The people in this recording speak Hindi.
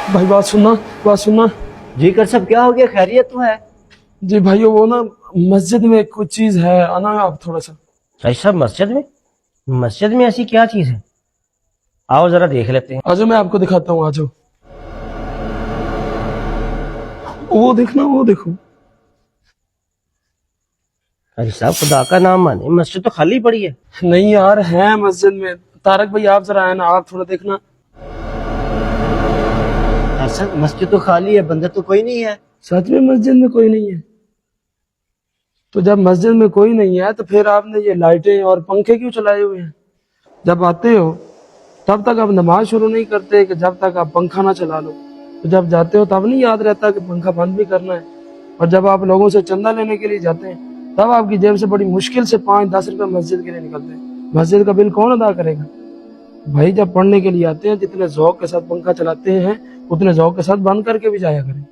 भाई बात सुनना। जी कर सब क्या हो गया? खैरियत तो है? जी भाइयों, वो ना मस्जिद में कुछ चीज है, आना आप थोड़ा सा। ऐसा मस्जिद में ऐसी क्या चीज है? आओ जरा देख लेते हैं। आज मैं आपको दिखाता हूँ, आज वो देखना, वो देखो। अरे साहब खुदा का नाम माने, मस्जिद तो खाली पड़ी है। नहीं यार, है मस्जिद में। तारक भाई आप जरा आए ना, आप थोड़ा देखना। सर मस्जिद तो खाली है, बंदर तो कोई नहीं है। सच में मस्जिद में कोई नहीं है? तो जब मस्जिद में कोई नहीं है तो फिर आपने ये लाइटें और पंखे क्यों चलाए हुए हैं? जब आते हो तब तक आप नमाज शुरू नहीं करते कि जब तक आप पंखा ना चला लो। तो जब जाते हो तब नहीं याद रहता कि पंखा बंद भी करना है। और जब आप लोगों से चंदा लेने के लिए जाते हैं तब आपकी जेब से बड़ी मुश्किल से 5-10 रुपए मस्जिद के लिए निकलते हैं। मस्जिद का बिल कौन अदा करेगा? भाई जब पढ़ने के लिए आते हैं जितने ज़ौक के साथ पंखा चलाते हैं उतने ज़ौक के साथ बंद करके भी जाया करें।